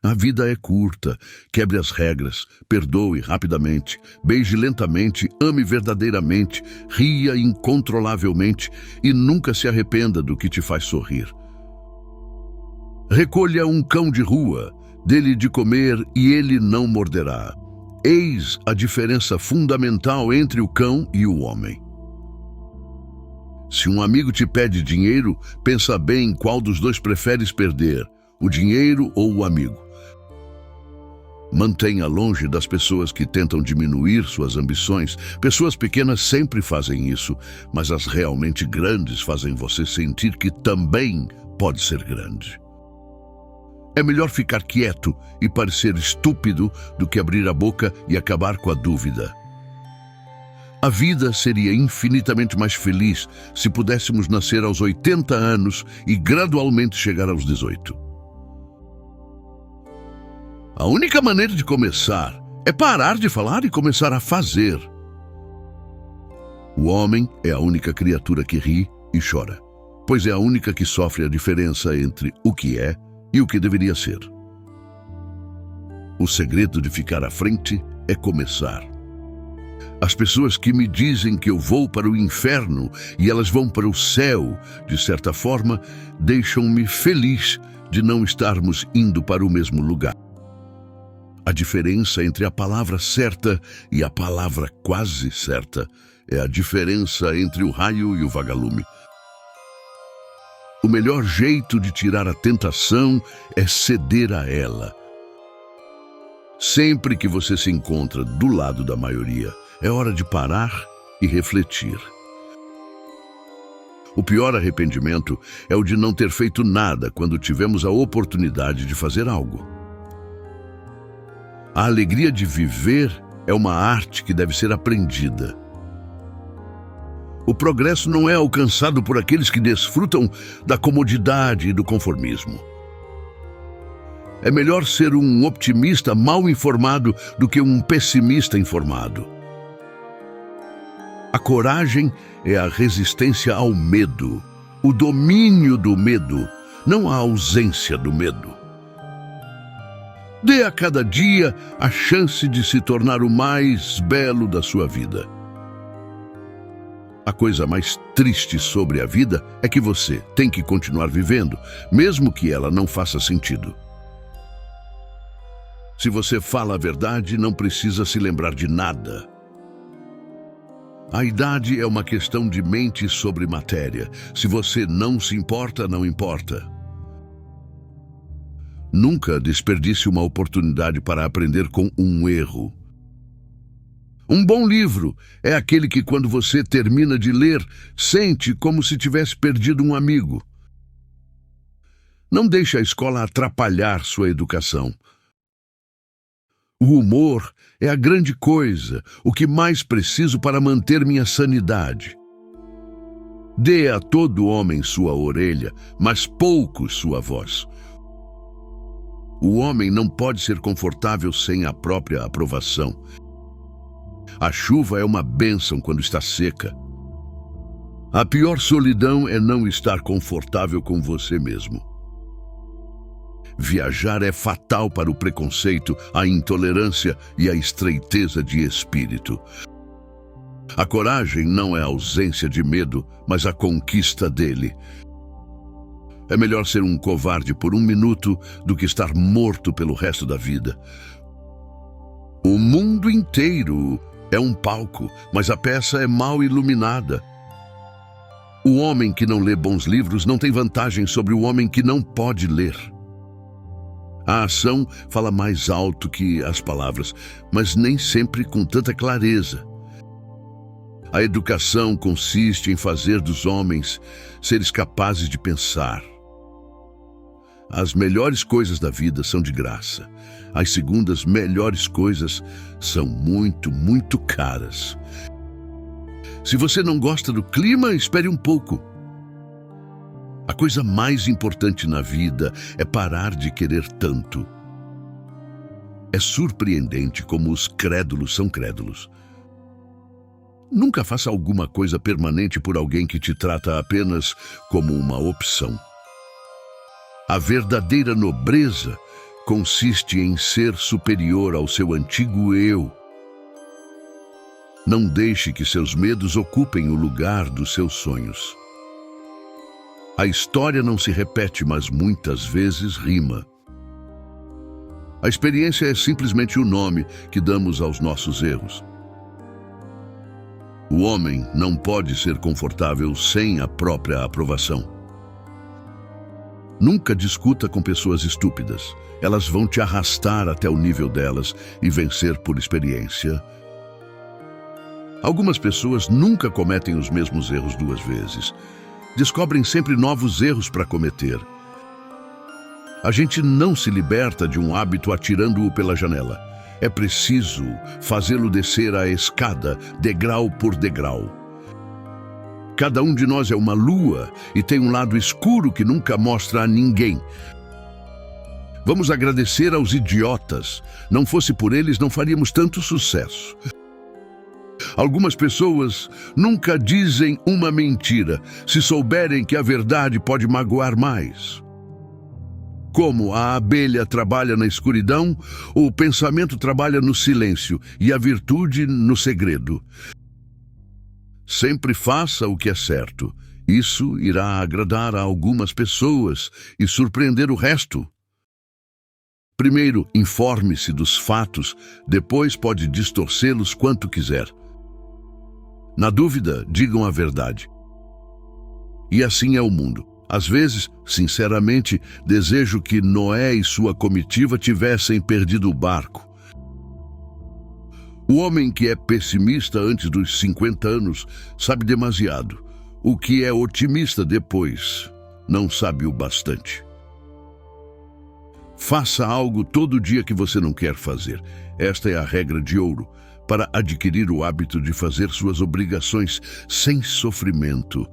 A vida é curta. Quebre as regras, perdoe rapidamente, beije lentamente, ame verdadeiramente, ria incontrolavelmente e nunca se arrependa do que te faz sorrir. Recolha um cão de rua, dê-lhe de comer e ele não morderá. Eis a diferença fundamental entre o cão e o homem. Se um amigo te pede dinheiro, pensa bem qual dos dois preferes perder, o dinheiro ou o amigo. Mantenha longe das pessoas que tentam diminuir suas ambições. Pessoas pequenas sempre fazem isso, mas as realmente grandes fazem você sentir que também pode ser grande. É melhor ficar quieto e parecer estúpido do que abrir a boca e acabar com a dúvida. A vida seria infinitamente mais feliz se pudéssemos nascer aos 80 anos e gradualmente chegar aos 18. A única maneira de começar é parar de falar e começar a fazer. O homem é a única criatura que ri e chora, pois é a única que sofre a diferença entre o que é e o que deveria ser. O segredo de ficar à frente é começar. As pessoas que me dizem que eu vou para o inferno e elas vão para o céu, de certa forma, deixam-me feliz de não estarmos indo para o mesmo lugar. A diferença entre a palavra certa e a palavra quase certa é a diferença entre o raio e o vagalume. O melhor jeito de tirar a tentação é ceder a ela. Sempre que você se encontra do lado da maioria, é hora de parar e refletir. O pior arrependimento é o de não ter feito nada quando tivemos a oportunidade de fazer algo. A alegria de viver é uma arte que deve ser aprendida. O progresso não é alcançado por aqueles que desfrutam da comodidade e do conformismo. É melhor ser um optimista mal informado do que um pessimista informado. A coragem é a resistência ao medo, o domínio do medo, não a ausência do medo. Dê a cada dia a chance de se tornar o mais belo da sua vida. A coisa mais triste sobre a vida é que você tem que continuar vivendo, mesmo que ela não faça sentido. Se você fala a verdade, não precisa se lembrar de nada. A idade é uma questão de mente sobre matéria. Se você não se importa, não importa. Nunca desperdice uma oportunidade para aprender com um erro. Um bom livro é aquele que, quando você termina de ler, sente como se tivesse perdido um amigo. Não deixe a escola atrapalhar sua educação. O humor é a grande coisa, o que mais preciso para manter minha sanidade. Dê a todo homem sua orelha, mas poucos sua voz. O homem não pode ser confortável sem a própria aprovação. A chuva é uma bênção quando está seca. A pior solidão é não estar confortável com você mesmo. Viajar é fatal para o preconceito, a intolerância e a estreiteza de espírito. A coragem não é a ausência de medo, mas a conquista dele. É melhor ser um covarde por um minuto do que estar morto pelo resto da vida. O mundo inteiro é um palco, mas a peça é mal iluminada. O homem que não lê bons livros não tem vantagem sobre o homem que não pode ler. A ação fala mais alto que as palavras, mas nem sempre com tanta clareza. A educação consiste em fazer dos homens seres capazes de pensar. As melhores coisas da vida são de graça. As segundas melhores coisas são muito, muito caras. Se você não gosta do clima, espere um pouco. A coisa mais importante na vida é parar de querer tanto. É surpreendente como os crédulos são crédulos. Nunca faça alguma coisa permanente por alguém que te trata apenas como uma opção. A verdadeira nobreza consiste em ser superior ao seu antigo eu. Não deixe que seus medos ocupem o lugar dos seus sonhos. A história não se repete, mas muitas vezes rima. A experiência é simplesmente o nome que damos aos nossos erros. O homem não pode ser confortável sem a própria aprovação. Nunca discuta com pessoas estúpidas. Elas vão te arrastar até o nível delas e vencer por experiência. Algumas pessoas nunca cometem os mesmos erros duas vezes. Descobrem sempre novos erros para cometer. A gente não se liberta de um hábito atirando-o pela janela. É preciso fazê-lo descer a escada, degrau por degrau. Cada um de nós é uma lua e tem um lado escuro que nunca mostra a ninguém. Vamos agradecer aos idiotas. Não fosse por eles, não faríamos tanto sucesso. Algumas pessoas nunca dizem uma mentira, se souberem que a verdade pode magoar mais. Como a abelha trabalha na escuridão, o pensamento trabalha no silêncio e a virtude no segredo. Sempre faça o que é certo. Isso irá agradar a algumas pessoas e surpreender o resto. Primeiro, informe-se dos fatos, depois pode distorcê-los quanto quiser. Na dúvida, digam a verdade. E assim é o mundo. Às vezes, sinceramente, desejo que Noé e sua comitiva tivessem perdido o barco. O homem que é pessimista antes dos 50 anos sabe demasiado. O que é otimista depois não sabe o bastante. Faça algo todo dia que você não quer fazer. Esta é a regra de ouro para adquirir o hábito de fazer suas obrigações sem sofrimento.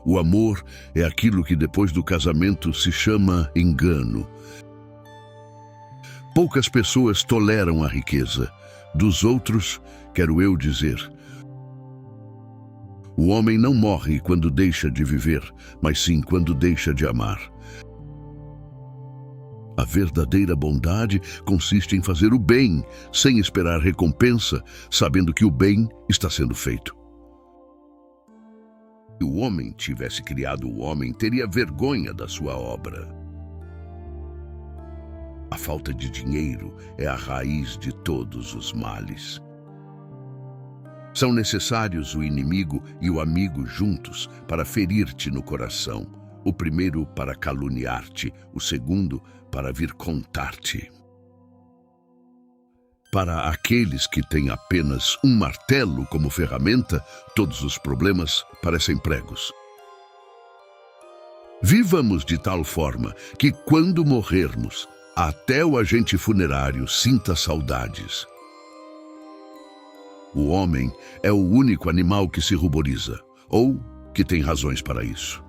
O amor é aquilo que depois do casamento se chama engano. Poucas pessoas toleram a riqueza. Dos outros, quero eu dizer, o homem não morre quando deixa de viver, mas sim quando deixa de amar. A verdadeira bondade consiste em fazer o bem, sem esperar recompensa, sabendo que o bem está sendo feito. Se o homem tivesse criado o homem, teria vergonha da sua obra. A falta de dinheiro é a raiz de todos os males. São necessários o inimigo e o amigo juntos para ferir-te no coração. O primeiro para caluniar-te, o segundo para vir contar-te. Para aqueles que têm apenas um martelo como ferramenta, todos os problemas parecem pregos. Vivamos de tal forma que, quando morrermos, até o agente funerário sinta saudades. O homem é o único animal que se ruboriza, ou que tem razões para isso.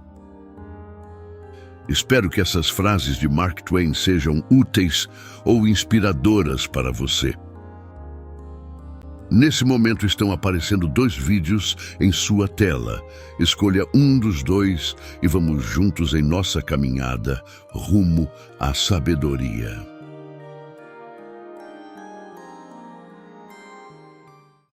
Espero que essas frases de Mark Twain sejam úteis ou inspiradoras para você. Nesse momento estão aparecendo 2 vídeos em sua tela. Escolha um dos 2 e vamos juntos em nossa caminhada rumo à sabedoria.